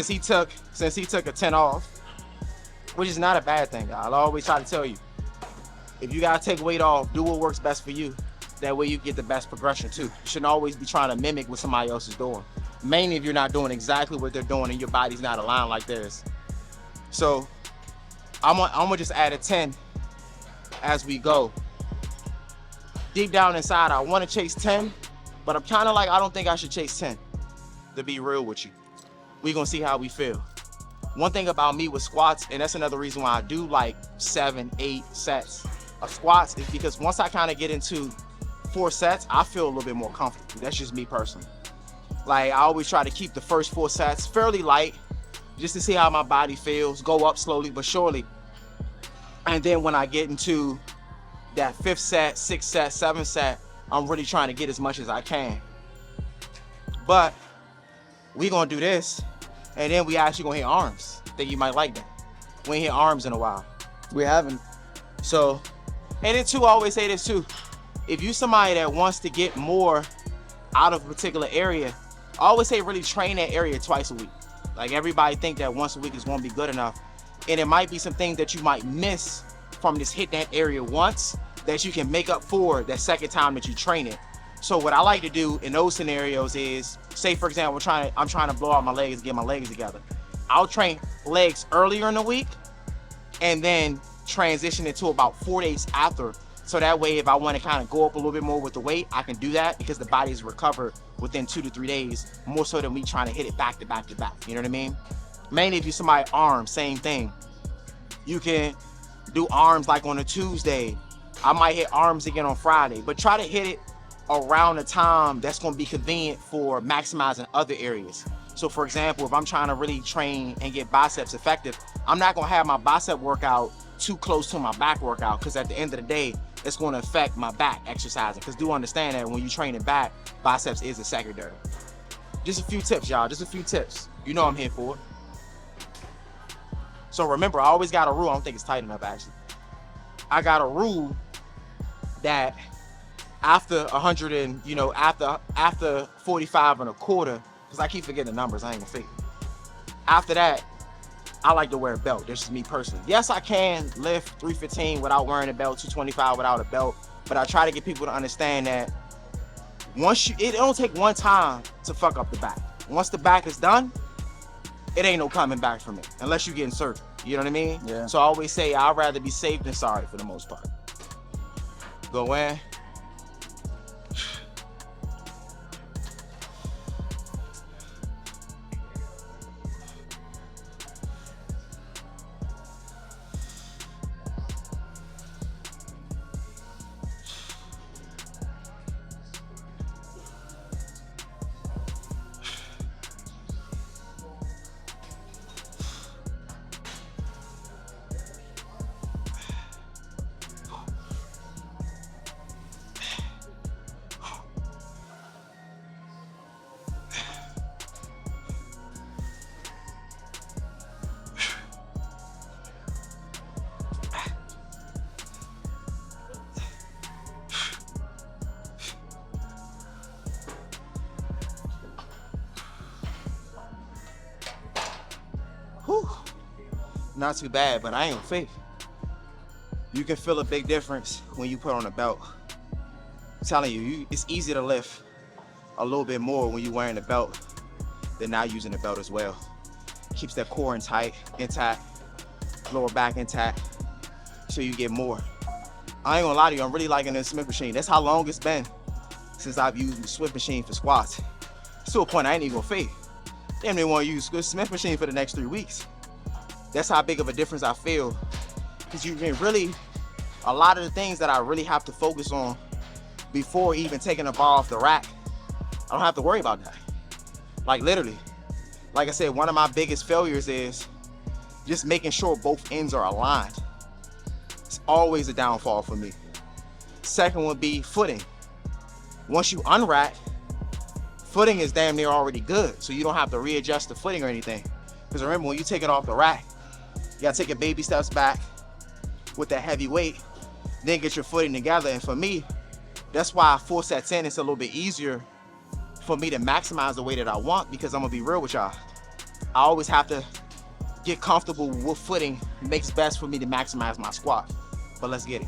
since he took a 10 off, which is not a bad thing. I'll always try to tell you, if you gotta take weight off, do what works best for you. That way you get the best progression too. You shouldn't always be trying to mimic what somebody else is doing. Mainly if you're not doing exactly what they're doing and your body's not aligned like theirs. So I'm gonna just add a 10 as we go. Deep down inside, I wanna chase 10, but I'm kinda like, I don't think I should chase 10, to be real with you. We're gonna see how we feel. One thing about me with squats, and that's another reason why I do like 7, 8 sets of squats, is because once I kind of get into 4 sets, I feel a little bit more comfortable. That's just me personally. Like, I always try to keep the first 4 sets fairly light, just to see how my body feels, go up slowly but surely. And then when I get into that 5th set, 6th set, 7th set, I'm really trying to get as much as I can. But we gonna do this, and then we actually gonna hit arms. I think you might like that. We ain't hit arms in a while. We haven't. So, and then too, I always say this too. If you somebody that wants to get more out of a particular area, I always say really train that area twice a week. Like, everybody think that once a week is gonna be good enough. And it might be some things that you might miss from just hitting that area once that you can make up for that second time that you train it. So what I like to do in those scenarios is, say for example, I'm trying to blow out my legs, get my legs together. I'll train legs earlier in the week and then transition into about 4 days after. So that way, if I want to kind of go up a little bit more with the weight, I can do that because the body is recovered within 2 to 3 days, more so than me trying to hit it back to back to back. You know what I mean? Mainly if you're somebody arms, same thing. You can do arms like on a Tuesday. I might hit arms again on Friday, but try to hit it around the time that's going to be convenient for maximizing other areas. So for example, if I'm trying to really train and get biceps effective, I'm not going to have my bicep workout too close to my back workout, because at the end of the day, it's going to affect my back exercising. Because do understand that when you train it back, biceps is a secondary. Just a few tips, y'all. Just a few tips. You know I'm here for it. So remember, I always got a rule. I don't think it's tight enough, actually. I got a rule that after 100 and, after 45 and a quarter, because I keep forgetting the numbers, I ain't gonna fake it. After that, I like to wear a belt. This is me personally. Yes, I can lift 315 without wearing a belt, 225 without a belt, but I try to get people to understand that it don't take one time to fuck up the back. Once the back is done, it ain't no coming back from it, unless you getting surgery. You know what I mean? Yeah. So I always say I'd rather be safe than sorry for the most part. Go in. Whew. Not too bad, but I ain't gonna fake. You can feel a big difference when you put on a belt. I'm telling you, it's easy to lift a little bit more when you're wearing a belt than not using a belt as well. Keeps that core intact, lower back intact, so you get more. I ain't gonna lie to you, I'm really liking this Smith machine. That's how long it's been since I've used the Swift machine for squats. To a point I ain't even gonna fake. Damn, they want to use the Smith machine for the next 3 weeks. That's how big of a difference I feel. Because you can really, a lot of the things that I really have to focus on before even taking a bar off the rack, I don't have to worry about that. Like literally. Like I said, one of my biggest failures is just making sure both ends are aligned. It's always a downfall for me. Second would be footing. Once you unrack, footing is damn near already good, so you don't have to readjust the footing or anything. Because remember, when you take it off the rack, you gotta take your baby steps back with that heavy weight, then get your footing together. And for me, that's why 4 sets in, it's a little bit easier for me to maximize the way that I want, because I'm gonna be real with y'all. I always have to get comfortable with footing makes best for me to maximize my squat. But let's get it.